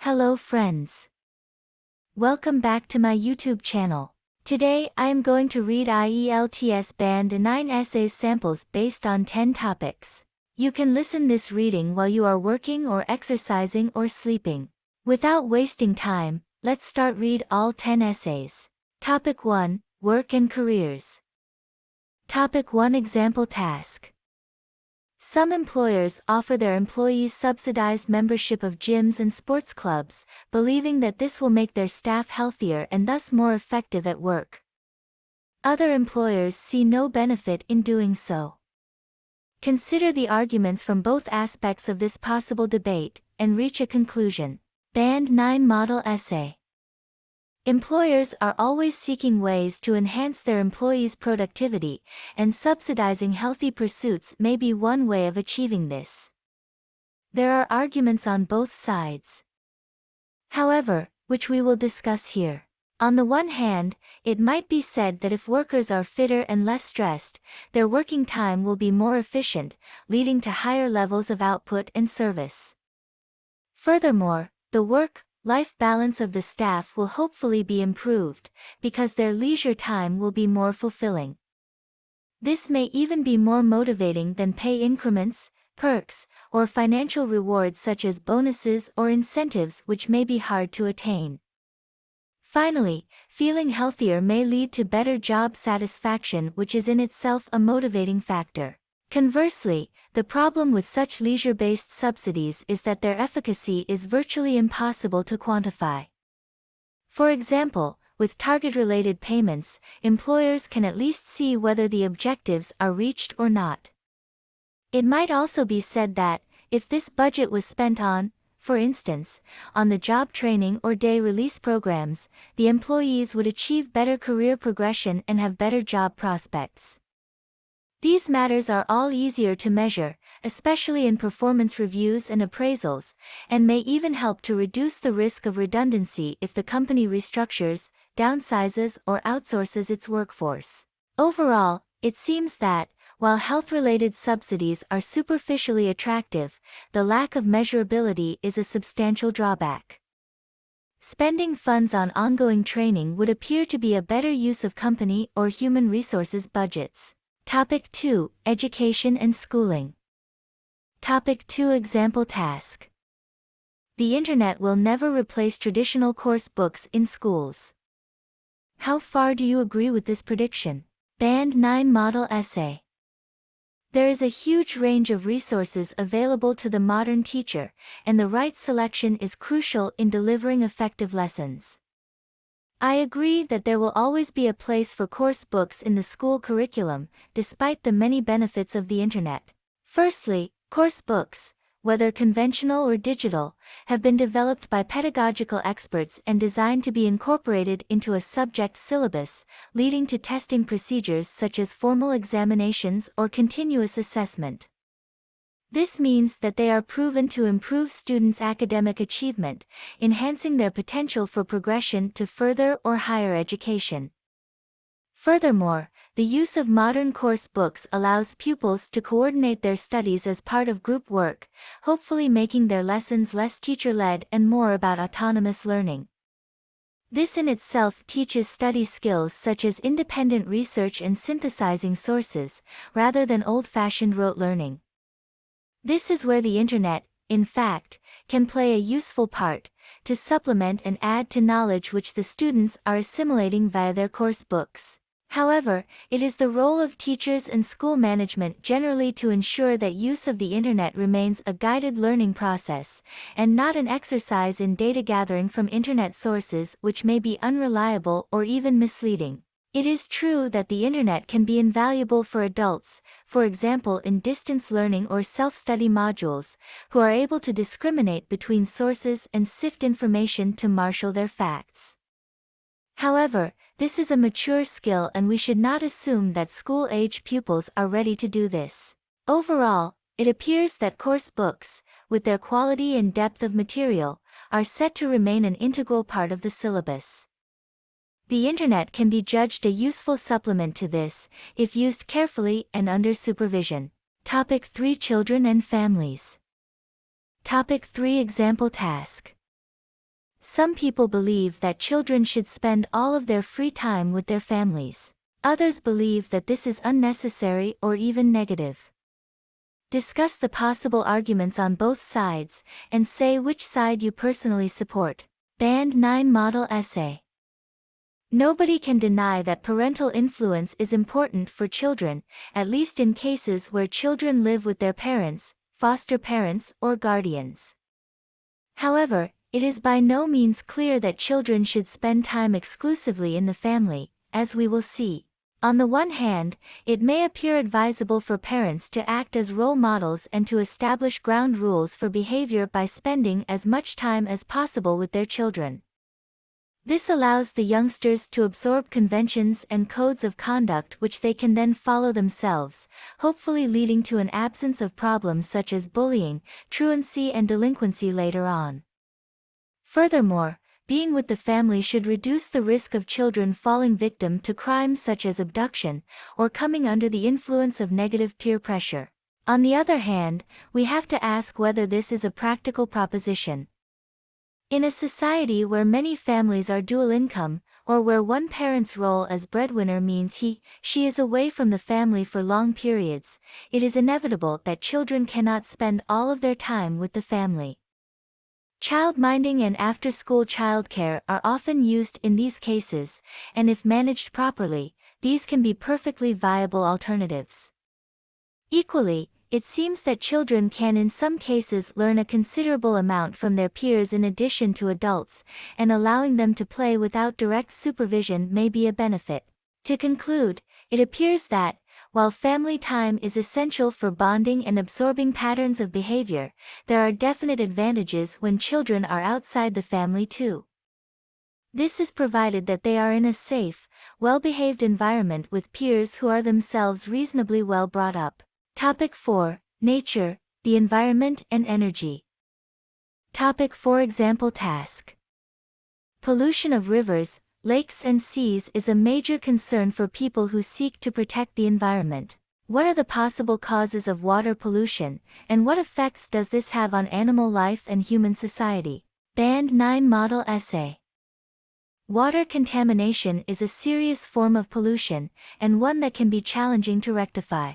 Hello friends. Welcome back to my YouTube channel. Today I am going to read IELTS Band 9 essays samples based on 10 topics. You can listen this reading while you are working or exercising or sleeping. Without wasting time, let's start read all 10 essays. Topic 1, Work and Careers. Topic 1 Example Task. Some employers offer their employees subsidized membership of gyms and sports clubs, believing that this will make their staff healthier and thus more effective at work. Other employers see no benefit in doing so. Consider the arguments from both aspects of this possible debate, and reach a conclusion. Band 9 Model Essay. Employers are always seeking ways to enhance their employees' productivity, and subsidizing healthy pursuits may be one way of achieving this. There are arguments on both sides, however, which we will discuss here. On the one hand, it might be said that if workers are fitter and less stressed, their working time will be more efficient, leading to higher levels of output and service. Furthermore, the work-life balance of the staff will hopefully be improved, because their leisure time will be more fulfilling. This may even be more motivating than pay increments, perks, or financial rewards such as bonuses or incentives, which may be hard to attain. Finally, feeling healthier may lead to better job satisfaction, which is in itself a motivating factor. Conversely, the problem with such leisure-based subsidies is that their efficacy is virtually impossible to quantify. For example, with target-related payments, employers can at least see whether the objectives are reached or not. It might also be said that, if this budget was spent on, for instance, on the job training or day release programs, the employees would achieve better career progression and have better job prospects. These matters are all easier to measure, especially in performance reviews and appraisals, and may even help to reduce the risk of redundancy if the company restructures, downsizes, or outsources its workforce. Overall, it seems that, while health-related subsidies are superficially attractive, the lack of measurability is a substantial drawback. Spending funds on ongoing training would appear to be a better use of company or human resources budgets. Topic 2, Education and Schooling. Topic 2 Example Task. The Internet will never replace traditional course books in schools. How far do you agree with this prediction? Band 9 Model Essay. There is a huge range of resources available to the modern teacher, and the right selection is crucial in delivering effective lessons. I agree that there will always be a place for course books in the school curriculum, despite the many benefits of the Internet. Firstly, course books, whether conventional or digital, have been developed by pedagogical experts and designed to be incorporated into a subject syllabus, leading to testing procedures such as formal examinations or continuous assessment. This means that they are proven to improve students' academic achievement, enhancing their potential for progression to further or higher education. Furthermore, the use of modern course books allows pupils to coordinate their studies as part of group work, hopefully making their lessons less teacher-led and more about autonomous learning. This in itself teaches study skills such as independent research and synthesizing sources, rather than old-fashioned rote learning. This is where the Internet, in fact, can play a useful part, to supplement and add to knowledge which the students are assimilating via their course books. However, it is the role of teachers and school management generally to ensure that use of the Internet remains a guided learning process, and not an exercise in data gathering from Internet sources which may be unreliable or even misleading. It is true that the Internet can be invaluable for adults, for example in distance learning or self-study modules, who are able to discriminate between sources and sift information to marshal their facts. However, this is a mature skill and we should not assume that school-age pupils are ready to do this. Overall, it appears that course books, with their quality and depth of material, are set to remain an integral part of the syllabus. The Internet can be judged a useful supplement to this, if used carefully and under supervision. Topic 3 Children and Families. Topic 3 Example Task. Some people believe that children should spend all of their free time with their families. Others believe that this is unnecessary or even negative. Discuss the possible arguments on both sides, and say which side you personally support. Band 9 Model Essay. Nobody can deny that parental influence is important for children, at least in cases where children live with their parents, foster parents, or guardians. However, it is by no means clear that children should spend time exclusively in the family, as we will see. On the one hand, it may appear advisable for parents to act as role models and to establish ground rules for behavior by spending as much time as possible with their children. This allows the youngsters to absorb conventions and codes of conduct which they can then follow themselves, hopefully leading to an absence of problems such as bullying, truancy and delinquency later on. Furthermore, being with the family should reduce the risk of children falling victim to crimes such as abduction, or coming under the influence of negative peer pressure. On the other hand, we have to ask whether this is a practical proposition. In a society where many families are dual income, or where one parent's role as breadwinner means she is away from the family for long periods, it is inevitable that children cannot spend all of their time with the family. Child-minding and after-school childcare are often used in these cases, and if managed properly, these can be perfectly viable alternatives. Equally, it seems that children can in some cases learn a considerable amount from their peers in addition to adults, and allowing them to play without direct supervision may be a benefit. To conclude, it appears that, while family time is essential for bonding and absorbing patterns of behavior, there are definite advantages when children are outside the family too. This is provided that they are in a safe, well-behaved environment with peers who are themselves reasonably well brought up. Topic 4. Nature, the environment and energy. Topic 4. Example task. Pollution of rivers, lakes and seas is a major concern for people who seek to protect the environment. What are the possible causes of water pollution, and what effects does this have on animal life and human society? Band 9 Model Essay. Water contamination is a serious form of pollution, and one that can be challenging to rectify.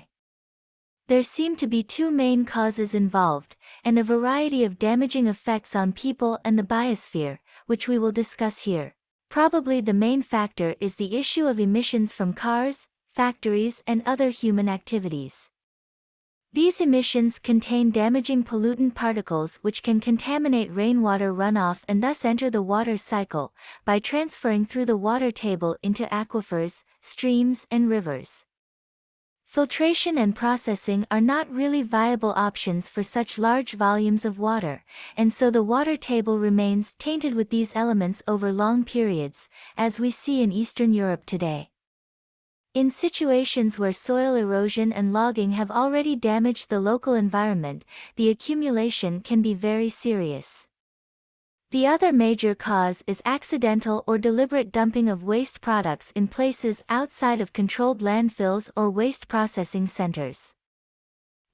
There seem to be two main causes involved, and a variety of damaging effects on people and the biosphere, which we will discuss here. Probably the main factor is the issue of emissions from cars, factories and other human activities. These emissions contain damaging pollutant particles which can contaminate rainwater runoff and thus enter the water cycle, by transferring through the water table into aquifers, streams and rivers. Filtration and processing are not really viable options for such large volumes of water, and so the water table remains tainted with these elements over long periods, as we see in Eastern Europe today. In situations where soil erosion and logging have already damaged the local environment, the accumulation can be very serious. The other major cause is accidental or deliberate dumping of waste products in places outside of controlled landfills or waste processing centers.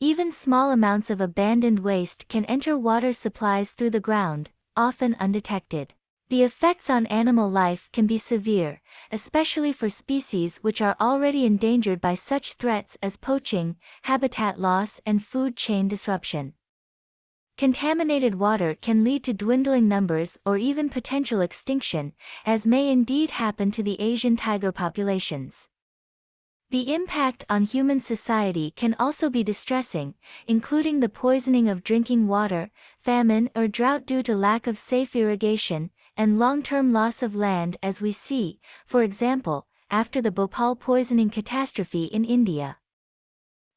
Even small amounts of abandoned waste can enter water supplies through the ground, often undetected. The effects on animal life can be severe, especially for species which are already endangered by such threats as poaching, habitat loss and food chain disruption. Contaminated water can lead to dwindling numbers or even potential extinction, as may indeed happen to the Asian tiger populations. The impact on human society can also be distressing, including the poisoning of drinking water, famine or drought due to lack of safe irrigation, and long-term loss of land as we see, for example, after the Bhopal poisoning catastrophe in India.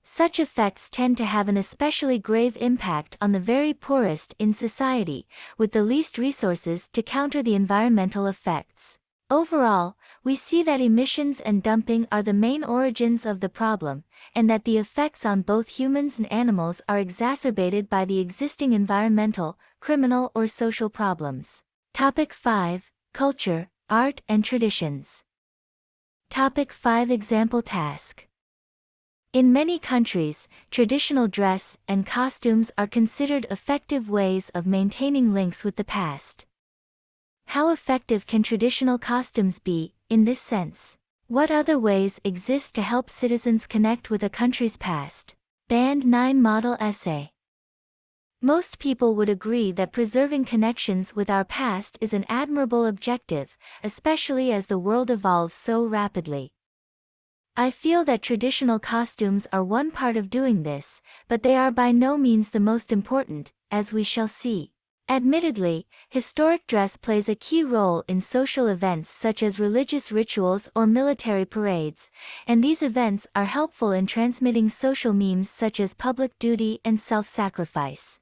Such effects tend to have an especially grave impact on the very poorest in society, with the least resources to counter the environmental effects. Overall, we see that emissions and dumping are the main origins of the problem, and that the effects on both humans and animals are exacerbated by the existing environmental, criminal or social problems. Topic 5. Culture, Art and Traditions. Topic 5. Example task. In many countries, traditional dress and costumes are considered effective ways of maintaining links with the past. How effective can traditional costumes be, in this sense? What other ways exist to help citizens connect with a country's past? Band 9 Model Essay. Most people would agree that preserving connections with our past is an admirable objective, especially as the world evolves so rapidly. I feel that traditional costumes are one part of doing this, but they are by no means the most important, as we shall see. Admittedly, historic dress plays a key role in social events such as religious rituals or military parades, and these events are helpful in transmitting social memes such as public duty and self-sacrifice.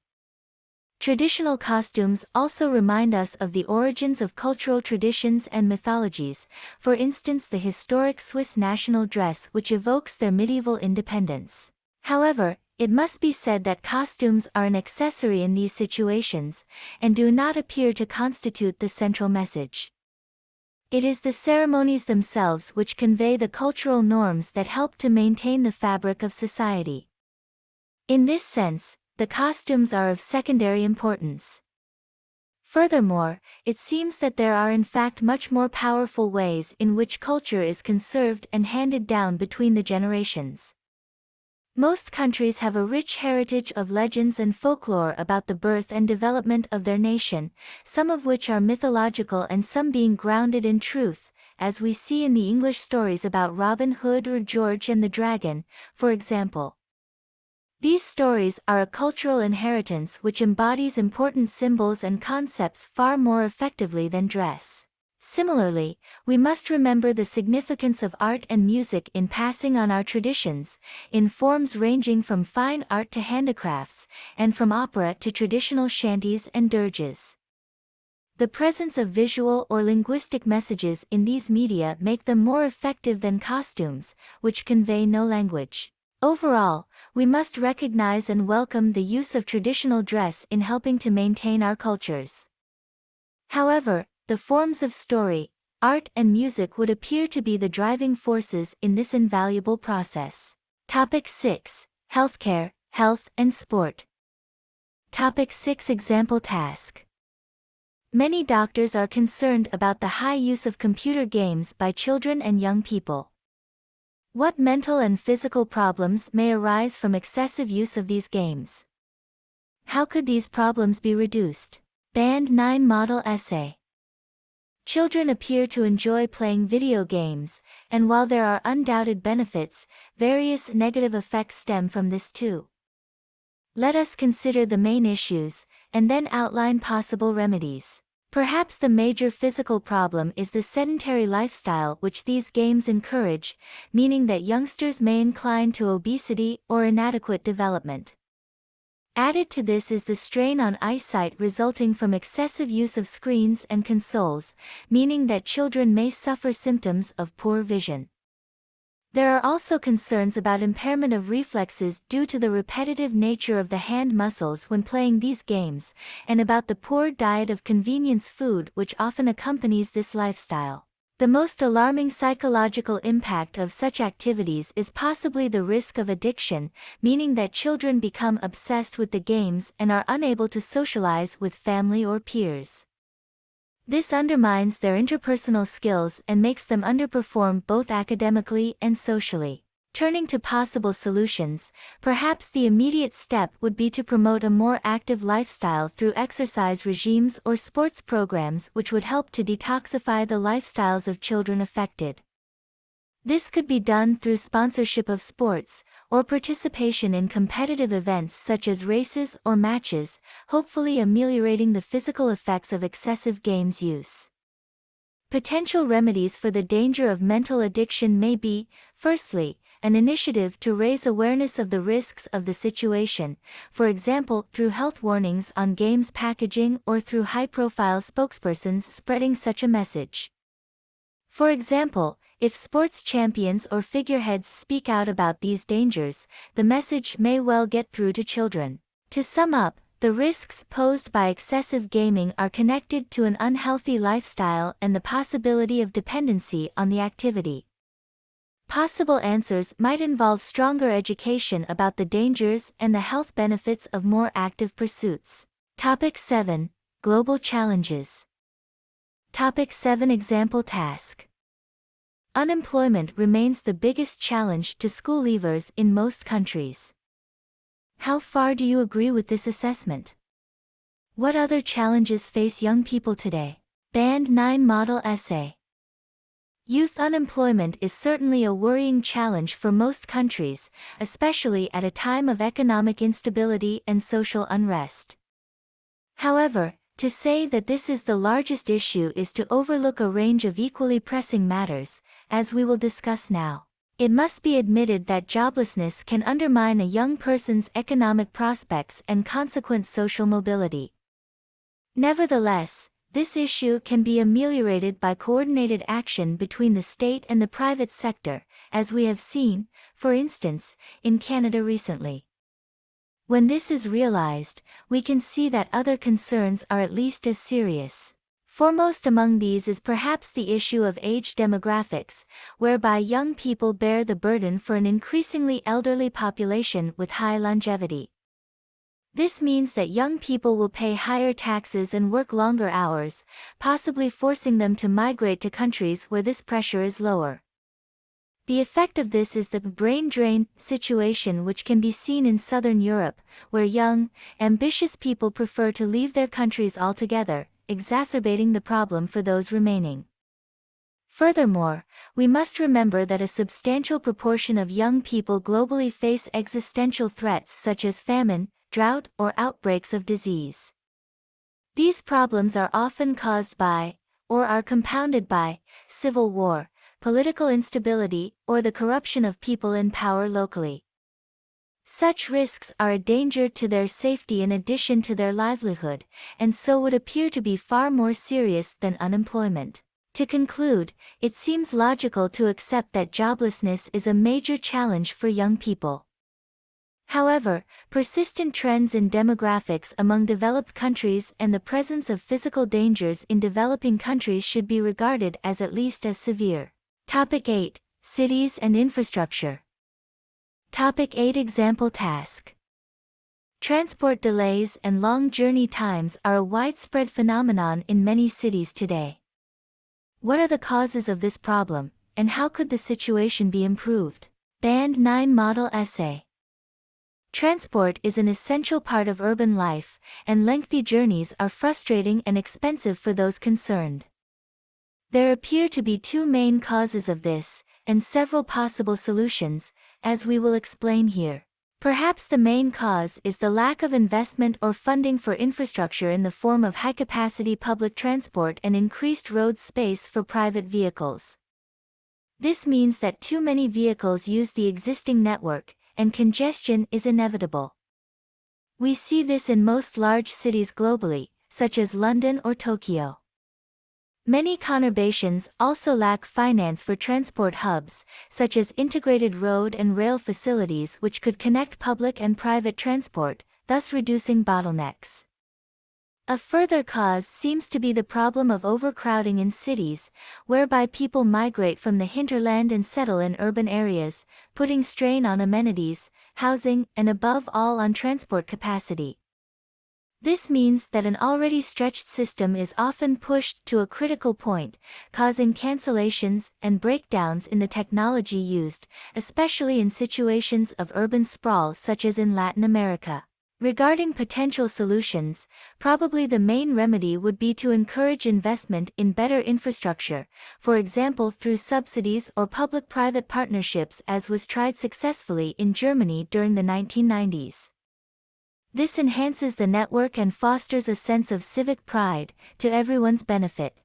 Traditional costumes also remind us of the origins of cultural traditions and mythologies, for instance the historic Swiss national dress which evokes their medieval independence. However, it must be said that costumes are an accessory in these situations, and do not appear to constitute the central message. It is the ceremonies themselves which convey the cultural norms that help to maintain the fabric of society. In this sense, the costumes are of secondary importance. Furthermore, it seems that there are in fact much more powerful ways in which culture is conserved and handed down between the generations. Most countries have a rich heritage of legends and folklore about the birth and development of their nation, some of which are mythological and some being grounded in truth, as we see in the English stories about Robin Hood or George and the Dragon, for example. These stories are a cultural inheritance which embodies important symbols and concepts far more effectively than dress. Similarly, we must remember the significance of art and music in passing on our traditions, in forms ranging from fine art to handicrafts, and from opera to traditional shanties and dirges. The presence of visual or linguistic messages in these media make them more effective than costumes, which convey no language. Overall, we must recognize and welcome the use of traditional dress in helping to maintain our cultures. However, the forms of story, art and music would appear to be the driving forces in this invaluable process. Topic 6. Healthcare, Health and Sport. Topic 6. Example task. Many doctors are concerned about the high use of computer games by children and young people. What mental and physical problems may arise from excessive use of these games? How could these problems be reduced? Band 9 Model Essay. Children appear to enjoy playing video games, and while there are undoubted benefits, various negative effects stem from this too. Let us consider the main issues, and then outline possible remedies. Perhaps the major physical problem is the sedentary lifestyle which these games encourage, meaning that youngsters may incline to obesity or inadequate development. Added to this is the strain on eyesight resulting from excessive use of screens and consoles, meaning that children may suffer symptoms of poor vision. There are also concerns about impairment of reflexes due to the repetitive nature of the hand muscles when playing these games, and about the poor diet of convenience food which often accompanies this lifestyle. The most alarming psychological impact of such activities is possibly the risk of addiction, meaning that children become obsessed with the games and are unable to socialize with family or peers. This undermines their interpersonal skills and makes them underperform both academically and socially. Turning to possible solutions, perhaps the immediate step would be to promote a more active lifestyle through exercise regimes or sports programs which would help to detoxify the lifestyles of children affected. This could be done through sponsorship of sports, or participation in competitive events such as races or matches, hopefully ameliorating the physical effects of excessive games use. Potential remedies for the danger of mental addiction may be, firstly, an initiative to raise awareness of the risks of the situation, for example through health warnings on games packaging or through high-profile spokespersons spreading such a message. For example, if sports champions or figureheads speak out about these dangers, the message may well get through to children. To sum up, the risks posed by excessive gaming are connected to an unhealthy lifestyle and the possibility of dependency on the activity. Possible answers might involve stronger education about the dangers and the health benefits of more active pursuits. Topic 7. Global challenges. Topic 7 Example Task. Unemployment remains the biggest challenge to school leavers in most countries. How far do you agree with this assessment? What other challenges face young people today? Band 9 Model Essay. Youth unemployment is certainly a worrying challenge for most countries, especially at a time of economic instability and social unrest. However, to say that this is the largest issue is to overlook a range of equally pressing matters, as we will discuss now. It must be admitted that joblessness can undermine a young person's economic prospects and consequent social mobility. Nevertheless, this issue can be ameliorated by coordinated action between the state and the private sector, as we have seen, for instance, in Canada recently. When this is realized, we can see that other concerns are at least as serious. Foremost among these is perhaps the issue of age demographics, whereby young people bear the burden for an increasingly elderly population with high longevity. This means that young people will pay higher taxes and work longer hours, possibly forcing them to migrate to countries where this pressure is lower. The effect of this is the brain drain situation, which can be seen in Southern Europe, where young, ambitious people prefer to leave their countries altogether, exacerbating the problem for those remaining. Furthermore, we must remember that a substantial proportion of young people globally face existential threats such as famine, drought, or outbreaks of disease. These problems are often caused by, or are compounded by, civil war, political instability, or the corruption of people in power locally. Such risks are a danger to their safety in addition to their livelihood, and so would appear to be far more serious than unemployment. To conclude, it seems logical to accept that joblessness is a major challenge for young people. However, persistent trends in demographics among developed countries and the presence of physical dangers in developing countries should be regarded as at least as severe. Topic 8. Cities and infrastructure. Topic 8 Example Task. Transport delays and long journey times are a widespread phenomenon in many cities today. What are the causes of this problem, and how could the situation be improved? Band 9 Model Essay. Transport is an essential part of urban life, and lengthy journeys are frustrating and expensive for those concerned. There appear to be two main causes of this, and several possible solutions, as we will explain here. Perhaps the main cause is the lack of investment or funding for infrastructure in the form of high-capacity public transport and increased road space for private vehicles. This means that too many vehicles use the existing network, and congestion is inevitable. We see this in most large cities globally, such as London or Tokyo. Many conurbations also lack finance for transport hubs, such as integrated road and rail facilities which could connect public and private transport, thus reducing bottlenecks. A further cause seems to be the problem of overcrowding in cities, whereby people migrate from the hinterland and settle in urban areas, putting strain on amenities, housing, and above all on transport capacity. This means that an already stretched system is often pushed to a critical point, causing cancellations and breakdowns in the technology used, especially in situations of urban sprawl such as in Latin America. Regarding potential solutions, probably the main remedy would be to encourage investment in better infrastructure, for example through subsidies or public-private partnerships, as was tried successfully in Germany during the 1990s. This enhances the network and fosters a sense of civic pride, to everyone's benefit.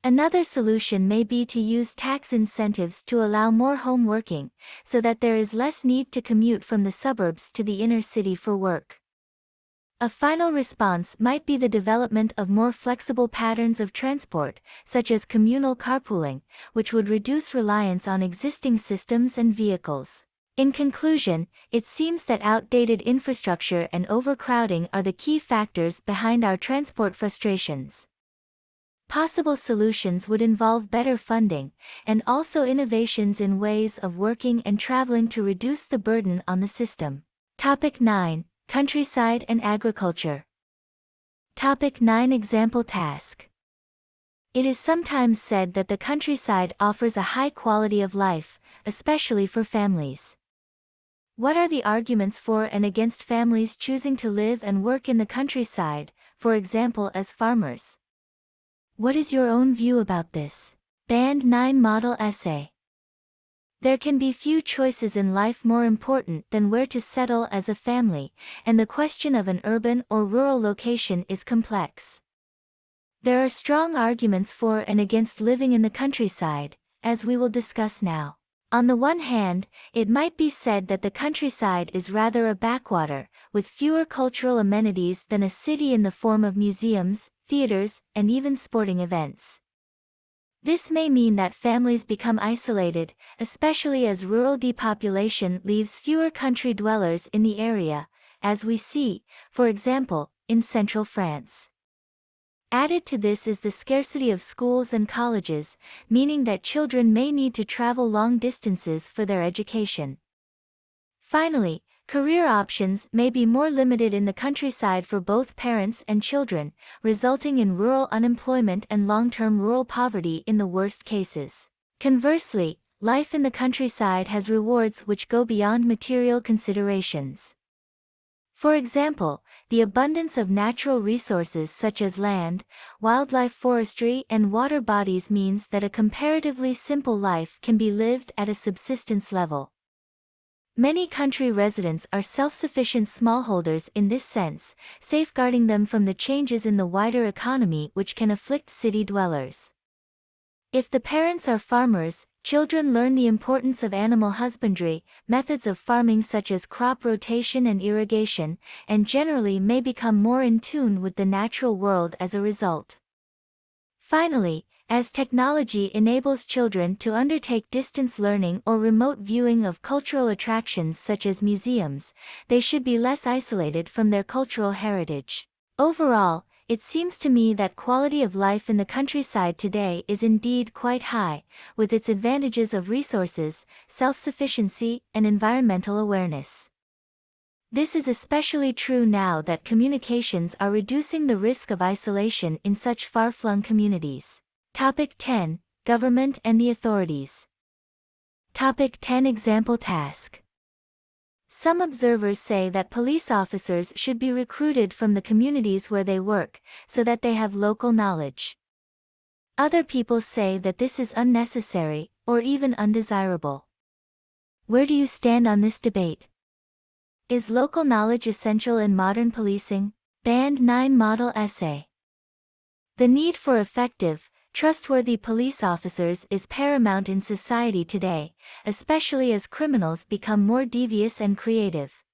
Another solution may be to use tax incentives to allow more home working, so that there is less need to commute from the suburbs to the inner city for work. A final response might be the development of more flexible patterns of transport, such as communal carpooling, which would reduce reliance on existing systems and vehicles. In conclusion, it seems that outdated infrastructure and overcrowding are the key factors behind our transport frustrations. Possible solutions would involve better funding, and also innovations in ways of working and traveling to reduce the burden on the system. Topic 9. Countryside and agriculture. Topic 9 Example Task. It is sometimes said that the countryside offers a high quality of life, especially for families. What are the arguments for and against families choosing to live and work in the countryside, for example as farmers? What is your own view about this? Band 9 Model Essay. There can be few choices in life more important than where to settle as a family, and the question of an urban or rural location is complex. There are strong arguments for and against living in the countryside, as we will discuss now. On the one hand, it might be said that the countryside is rather a backwater, with fewer cultural amenities than a city in the form of museums, theaters, and even sporting events. This may mean that families become isolated, especially as rural depopulation leaves fewer country dwellers in the area, as we see, for example, in central France. Added to this is the scarcity of schools and colleges, meaning that children may need to travel long distances for their education. Finally, career options may be more limited in the countryside for both parents and children, resulting in rural unemployment and long-term rural poverty in the worst cases. Conversely, life in the countryside has rewards which go beyond material considerations. For example, the abundance of natural resources such as land, wildlife, forestry, and water bodies means that a comparatively simple life can be lived at a subsistence level. Many country residents are self-sufficient smallholders in this sense, safeguarding them from the changes in the wider economy which can afflict city dwellers. If the parents are farmers, children learn the importance of animal husbandry, methods of farming such as crop rotation and irrigation, and generally may become more in tune with the natural world as a result. Finally, as technology enables children to undertake distance learning or remote viewing of cultural attractions such as museums, they should be less isolated from their cultural heritage. Overall, it seems to me that quality of life in the countryside today is indeed quite high, with its advantages of resources, self-sufficiency, and environmental awareness. This is especially true now that communications are reducing the risk of isolation in such far-flung communities. Topic 10. Government and the authorities. Topic 10. Example task. Some observers say that police officers should be recruited from the communities where they work, so that they have local knowledge. Other people say that this is unnecessary, or even undesirable. Where do you stand on this debate? Is local knowledge essential in modern policing? Band 9 Model Essay. The need for effective, trustworthy police officers is paramount in society today, especially as criminals become more devious and creative.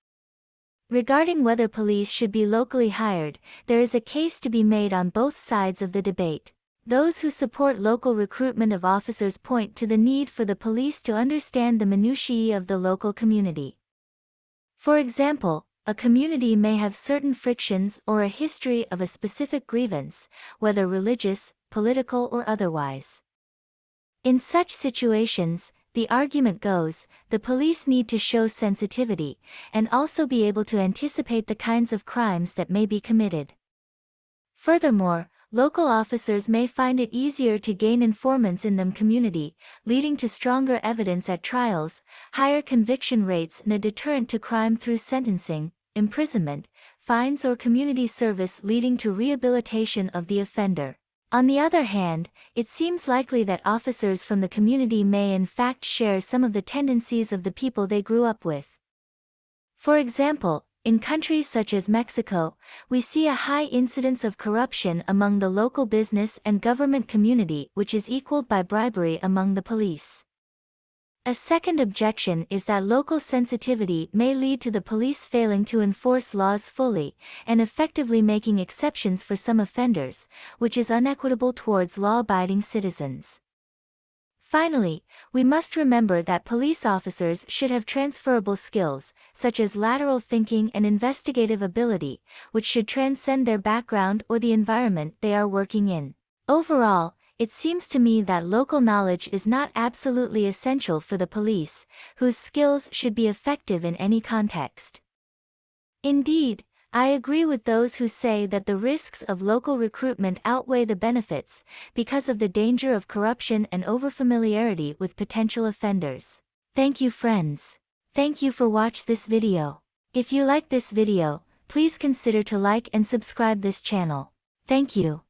Regarding whether police should be locally hired, there is a case to be made on both sides of the debate. Those who support local recruitment of officers point to the need for the police to understand the minutiae of the local community. For example, a community may have certain frictions or a history of a specific grievance, whether religious, political, or otherwise. In such situations, the argument goes, the police need to show sensitivity, and also be able to anticipate the kinds of crimes that may be committed. Furthermore, local officers may find it easier to gain informants in the community, leading to stronger evidence at trials, higher conviction rates, and a deterrent to crime through sentencing, imprisonment, fines, or community service, leading to rehabilitation of the offender. On the other hand, it seems likely that officers from the community may in fact share some of the tendencies of the people they grew up with. For example, in countries such as Mexico, we see a high incidence of corruption among the local business and government community, which is equaled by bribery among the police. A second objection is that local sensitivity may lead to the police failing to enforce laws fully, and effectively making exceptions for some offenders, which is unequitable towards law-abiding citizens. Finally, we must remember that police officers should have transferable skills, such as lateral thinking and investigative ability, which should transcend their background or the environment they are working in. Overall, it seems to me that local knowledge is not absolutely essential for the police, whose skills should be effective in any context. Indeed, I agree with those who say that the risks of local recruitment outweigh the benefits, because of the danger of corruption and overfamiliarity with potential offenders. Thank you, friends. Thank you for watch this video. If you like this video, please consider to like and subscribe this channel. Thank you.